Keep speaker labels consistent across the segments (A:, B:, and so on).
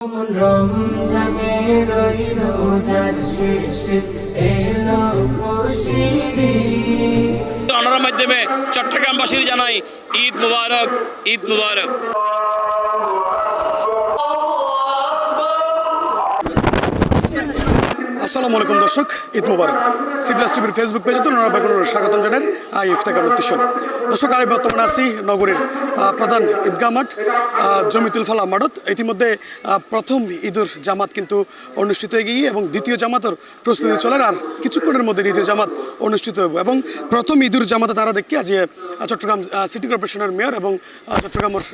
A: রমজানের ওই রোজার শেষে এলো খুশির ঈদ।
B: অনার মাধ্যমে চট্টগ্রামবাসীর জানাই ঈদ মুবারক, ঈদ মুবারক।
C: আসসালামু আলাইকুম দর্শক, ঈদ মুবারক। সিপ্লাস টিভির ফেসবুক পেজে তো স্বাগতম জানান ইফতেখার উদ্দেশ্য। দর্শক, আমি বর্তমানে আছি নগরীর প্রধান ঈদগাহ মাঠ জমিতুল ফালাহ মাঠত। ইতিমধ্যে প্রথম ঈদুর জামাত কিন্তু অনুষ্ঠিত হয়ে গিয়ে এবং দ্বিতীয় জামাতের প্রস্তুতি চলে, আর কিছুক্ষণের মধ্যে দ্বিতীয় জামাত অনুষ্ঠিত হবে। এবং প্রথম ঈদুর জামাতে তারা দেখি আজ চট্টগ্রাম সিটি কর্পোরেশনের মেয়র এবং চট্টগ্রামের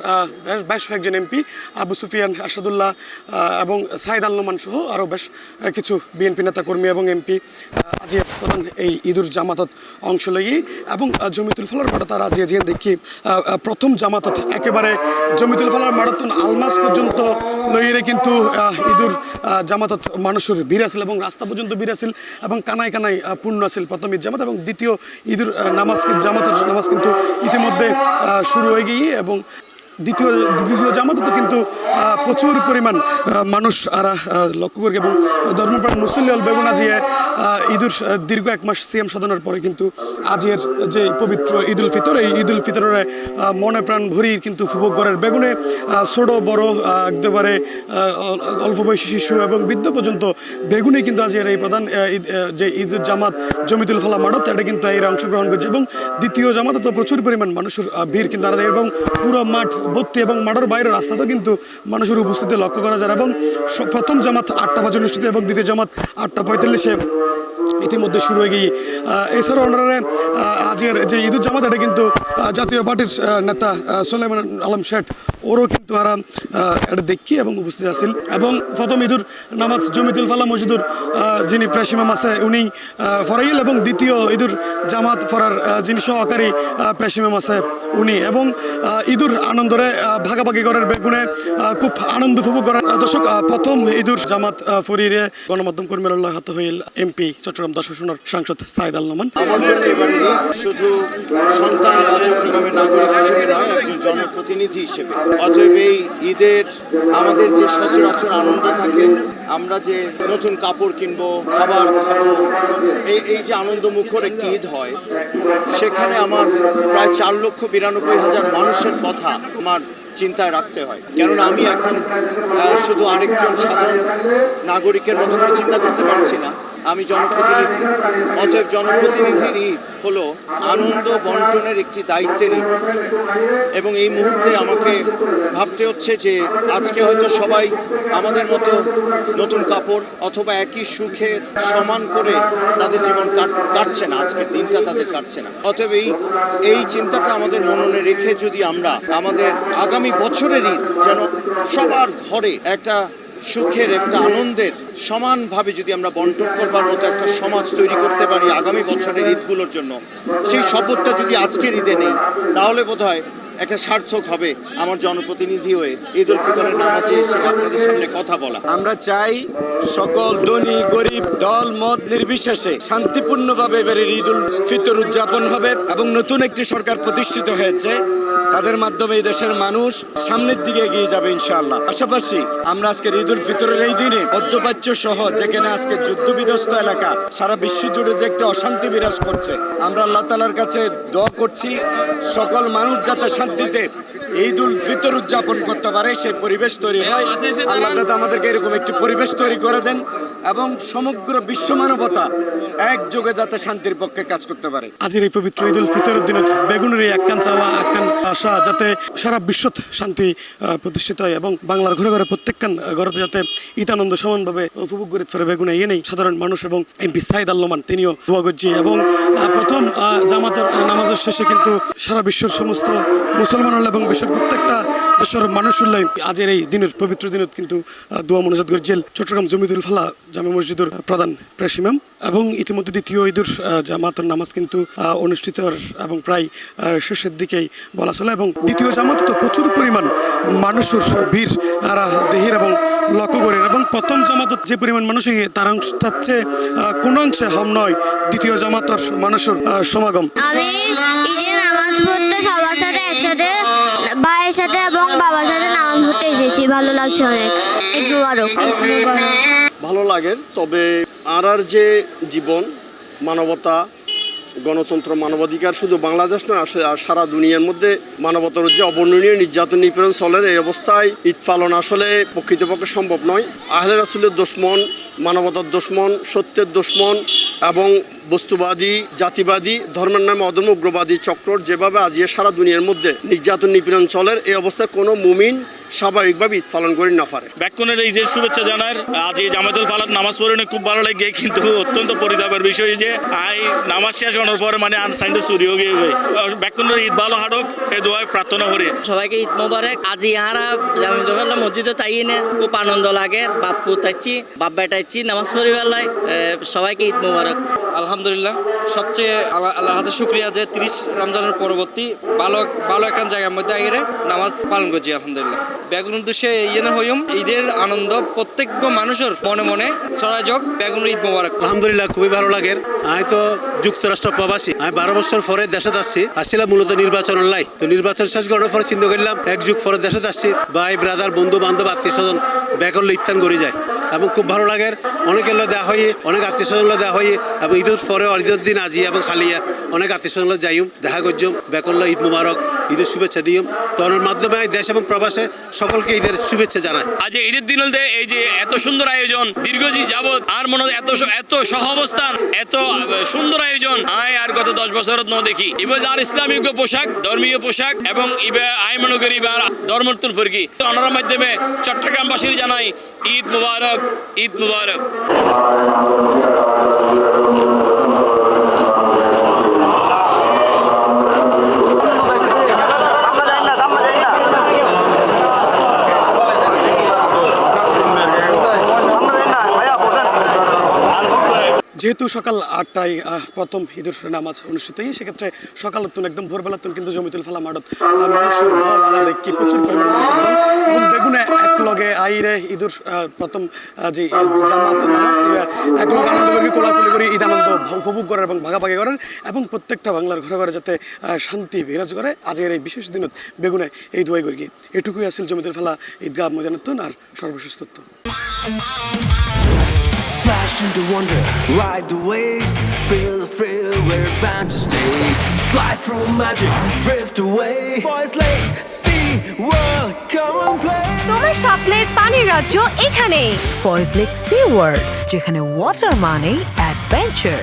C: বেশ কয়েকজন এমপি আবু সুফিয়ান, আসাদুল্লাহ এবং সাইদ আল নোমান সহ আরও বেশ কিছু বিএনপি নেতা কর্মী এবং এমপি আজ প্রধান এই ঈদুর জামাতত অংশ লই এবং জমিতুল ফালার মাঠত তারা আজ দেখি প্রথম জামাতত একেবারে জমিতুল ফালার মারাথন আলমাস পর্যন্ত লইয়ে কিন্তু ঈদুর জামাতত মানুষের ভিড় আছিল এবং রাস্তা পর্যন্ত ভিড় আছিল এবং কানায় কানায় পূর্ণ আছিল প্রথম ঈদ জামাত। এবং দ্বিতীয় ঈদুর জামাতের নামাজ কিন্তু ইতিমধ্যে শুরু হয়ে গিয়ে এবং দ্বিতীয় জামাতে তো কিন্তু প্রচুর পরিমাণ মানুষ আরা লক্ষ্য করে এবং ধর্মপ্রাণ মুসল্লি হল বেগুন আজিয়ে ঈদুর দীর্ঘ এক মাস সিএম সাধনার পরে কিন্তু আজের যে পবিত্র ঈদুল ফিতর, এই ঈদুল ফিতরের মনে প্রাণ ভরি কিন্তু উপভোগ করার বেগুনে ছোট বড় একেবারে অল্প বয়সী শিশু এবং বৃদ্ধ পর্যন্ত বেগুনে কিন্তু আজের এই প্রধান যে ঈদুল জামাত জমিতুল ফালাহ মাঠত এটা কিন্তু এর অংশগ্রহণ করছে। এবং দ্বিতীয় জামাতে তো প্রচুর পরিমাণ মানুষের ভিড় কিন্তু আলাদা এবং পুরো মাঠ ভর্তি এবং মাঠের বাইরের রাস্তাতেও কিন্তু মানুষের উপস্থিতি লক্ষ্য করা যায়। এবং প্রথম জামাত 8টা বাজে অনুষ্ঠিত এবং দ্বিতীয় জামাত 8:45-এ ইতিমধ্যে শুরু হয়ে গিয়ে। এছাড়াও ওনারা আজকের যে ঈদুল জামাত এটা কিন্তু জাতীয় পার্টির নেতা সোলাইমান আলম শেঠ ওরও কিন্তু এটা দেখি এবং উপস্থিত আছেন। এবং প্রথম ঈদুর নামাজ জমিতুল ফালাহ মসজিদুর যিনি প্রেসিমাম আছে উনি ফরাইল এবং দ্বিতীয় ঈদুর জামাত ফরার যিনি সহকারী প্রেসিমাম আছে উনি। এবং ঈদুর আনন্দরে ভাগাভাগি করার বেগুনে খুব আনন্দ উপভোগ করার। দর্শক, প্রথম ঈদুর জামাত ফরিয়ে গণমাধ্যম কর্মীর হাতে হইল এমপি চট্টগ্রাম 10 আসনের সাংসদ সাইদ আল নোমান।
D: আমার জন্য এবারে শুধু সন্তান বা চট্টগ্রামের নাগরিক হিসেবে নয়, একজন জনপ্রতিনিধি হিসেবে। অতএব এই ঈদের আমাদের যে সচরাচর আনন্দ থাকে, আমরা যে নতুন কাপড় কিনবো, খাবার খাবো, এই যে আনন্দ মুখর একটি ঈদ হয়, সেখানে আমার প্রায় 4,92,000 মানুষের কথা আমার চিন্তায় রাখতে হয়। কেননা আমি এখন শুধু আরেকজন সাধারণ নাগরিকের মতো করে চিন্তা করতে পারছি না, আমি জনপ্রতিনিধি। অতএব জনপ্রতিনিধির ঈদ হলো আনন্দ বন্টনের একটি দায়িত্বের ঈদ। এবং এই মুহূর্তে আমাকে ভাবতে হচ্ছে যে আজকে হয়তো সবাই আমাদের মতো নতুন কাপড় অথবা একই সুখের সমান করে তাদের জীবন কাটছে না, আজকের দিনটা তাদের কাটছে না। অতএব এই চিন্তাটা আমাদের মননে রেখে যদি আমরা আমাদের আগামী বছরের ঈদ যেন সবার ঘরে একটা সুখের, একটা আনন্দের সমানভাবে যদি আমরা বন্টন করবার মতো একটা সমাজ তৈরি করতে পারি আগামী বছরের ঈদগুলোর জন্য, সেই শপথটা যদি আজকের ঈদে নেই, তাহলে বোধহয় একটা সার্থক হবে আমার জনপ্রতিনিধি হয়ে ঈদুল ফিতরের নামাজে এসে আপনাদের সামনে কথা বলা।
E: আমরা চাই সকল ধনী গরিব দল মত নির্বিশেষে শান্তিপূর্ণভাবে এবারের ঈদুল ফিতর উদযাপন হবে এবং নতুন একটি সরকার প্রতিষ্ঠিত হয়েছে, তাদের মাধ্যমে এই দেশের মানুষ সামনের দিকে এগিয়ে যাবে ইনশাআল্লাহ। পাশাপাশি আমরা আজকের ঈদুল ফিতরের এই দিনে মধ্যপ্রাচ্য সহ যেখানে আজকে যুদ্ধবিধ্বস্ত এলাকা, সারা বিশ্ব জুড়ে যে একটা অশান্তি বিরাজ করছে, আমরা আল্লাহ তাআলার কাছে দোয়া করছি সকল মানুষ যাতে শান্তিতে ঈদুল ফিতর উদযাপন করতে পারে, সেই পরিবেশ তৈরি হয়। আল্লাহ যাতে আমাদেরকে এরকম একটি পরিবেশ তৈরি করে দেন এবং সমগ্র বিশ্ব মানবতা একযোগে যাতে শান্তির পক্ষে কাজ করতে পারে।
C: আজকের এই পবিত্র ঈদুল ফিতরের দিনত বেগুনের এই একখান চাওয়া একখান আশা যাতে সারা বিশ্বত শান্তি প্রতিষ্ঠিত হয় এবং বাংলার ঘরে ঘরে প্রত্যেকখান ঘরেতে যাতে ঈদ আনন্দ সমানভাবে উপভোগ করে ফেরে বেগুনে ইয়ে নেই সাধারণ মানুষ। এবং এমপি সাইদ আল নোমান তিনিও দোয়া করছি। এবং প্রথম জামাতের নামাজের শেষে কিন্তু সারা বিশ্বের সমস্ত মুসলমান এবং বিশ্বের প্রত্যেকটা দেশের মানুষ উল্লাই আজের এই দিনের পবিত্র দিনত কিন্তু দোয়া মনোজাত করছেন চট্টগ্রাম জমিতুল ফালাহ জামে মসজিদের প্রধান প্রেসিমাম। এবং ইতিমধ্যে দ্বিতীয় ঈদুর জামাতের নামাজ কিন্তু অনুষ্ঠিত এবং প্রায় শেষের দিকেই বলা চলে। এবং দ্বিতীয় জামাত তো প্রচুর পরিমাণ মানুষের ভিড় আর দেহির এবং লক্ষ্য করেন। এবং প্রথম জামাতত যে পরিমাণ মানুষ তার অংশ চাচ্ছে কোনো অংশে হম নয় দ্বিতীয় জামাতের মানুষের সমাগম।
F: আমি ঈদের নামাজ পড়তে সবার সাথে একসাথে ভাইয়ের সাথে এবং বাবার সাথে নামাজ পড়তে এসেছি। ভালো লাগছে অনেক। ঈদ মুবারক।
G: ভালো লাগে, তবে আর যে জীবন, মানবতা, গণতন্ত্র, মানবাধিকার শুধু বাংলাদেশ নয়, সারা দুনিয়ার মধ্যে মানবতার যে অবর্ণনীয় নির্যাতন নিপীড়ন চলে, এই অবস্থায় ঈদ পালন আসলে প্রকৃতপক্ষে সম্ভব নয়। আহলে রাসূলের দুশমন, মানবতার দুশমন, সত্যের দুশমন এবং বস্তুবাদী, জাতিবাদী, ধর্মের নামে অধর্ম উগ্রবাদী চক্র যেভাবে আজিয়ে সারা দুনিয়ার মধ্যে নির্যাতন নিপীড়ন চলে, এই অবস্থায় কোনো মুমিন স্বাভাবিকভাবে ঈদ পালন করে না পারে।
B: ব্যাকুণের এই যে শুভেচ্ছা জানার আজ এই জামাতুল ফালাত নামাজ পড়ে খুব ভালো লাগে, কিন্তু অত্যন্ত পরিতাপের বিষয় যে আই নামাজ শেষ হওয়ার পরে মানে আনসাইন্ড চুরি হয়ে গিয়ে ব্যাকুণের ঈদ ভালো হারক এই দোয়া প্রার্থনা করি।
H: সবাইকে ঈদ মোবারক। আজ ইহারা জামাতুল ফালাত মসজিদে তাই না খুব আনন্দ লাগে, বাপু তাইছি বাপ বেটাইছি নামাজ পড়িবেলাই। সবাইকে ঈদ মোবারক।
I: আলহামদুলিল্লাহ, সবচেয়ে আল্লাহ হাজার শুক্রিয়া যে 30 রমজানের পরবর্তী ভালো একখান জায়গার মধ্যে আগে নামাজ পালন করছি আলহামদুলিল্লাহ। বেগুন উদ্দেশ্যে ইয়েনে হইম ঈদের আনন্দ প্রত্যেক মানুষের মনে মনে ছড়াই যাক। বেগুন ঈদ মোবারক।
J: আলহামদুলিল্লাহ, খুবই ভালো লাগে। আমি তো যুক্তরাষ্ট্র প্রবাসী, আমি 12 বছর পরে দেশে আসছিলাম মূলত নির্বাচন লাই। তো নির্বাচন শেষ করার পরে চিন্তা করলাম এক যুগ পরে দেশে আসছি, ভাই ব্রাদার বন্ধু বান্ধব আত্মীয় স্বজন ব্যাকরণ ইত্যান করে যায় এবং খুব ভালো লাগে। অনেকের দেওয়া হয়, অনেক আত্মীয় স্বজন দেওয়া হয় এবং ঈদের পরে ঈদের দিন আজি এবং খালিয়া অনেক আত্মীয় স্বজন যাইম দেখা করছম ব্যাকরণ ঈদ মুবারক, ঈদের শুভেচ্ছা দিম। তো ওর মাধ্যমে দেশ এবং প্রবাসে সকলকে ঈদের শুভেচ্ছা জানায়।
B: আজ ঈদের দিন এই যে এত সুন্দর আয়োজন দীর্ঘদিন যাবত আর মনে এত সহ অবস্থান, এত সুন্দর আয়োজন আর গত 10 বছরত দেখি। এবার আর ইসলামিক পোশাক, ধর্মীয় পোশাক এবং আই মনে করি এবার ধর্মোত্তর ফরকি ওনার মাধ্যমে চট্টগ্রামবাসীর জানাই ঈদ মুবারক, ঈদ মুবারক।
C: যেহেতু সকাল 8টায় প্রথম ঈদের নামাজ অনুষ্ঠিত হয়, সেক্ষেত্রে সকাল একদম ভোরবেলাতুন কিন্তু জমিতুল ফালা মাঠত মানুষের ঢল আনা দেখি প্রচুর পরিমাণ মানুষের ঢল এবং বেগুনে এক লগে আইরে ঈদের প্রথম যে জামাত নামাজ এক লগে আনন্দ করি, কোলাকুলি করি, ঈদ আনন্দ উপভোগ করার এবং ভাগাভাগি করার এবং প্রত্যেকটা বাংলার ঘরে ঘরে যাতে শান্তি বিরাজ করে আজকের এই বিশেষ দিনত বেগুনে এই দোয়াই করি। এটুকুই আসছিল জমিতুল ফালা ঈদগাহ ময়দানতুন আর সর্বশেষ তথ্য।
A: Splash into wonder, ride the waves, feel the thrill where adventure stays. Slide through magic, drift away. Boys Lake, sea, world, come and play.
K: তোমার স্বপ্নের পানির রাজ্য এখানে ফয়েজ লেক সি ওয়ার্ল্ড, যেখানে ওয়াটার মানে অ্যাডভেঞ্চার।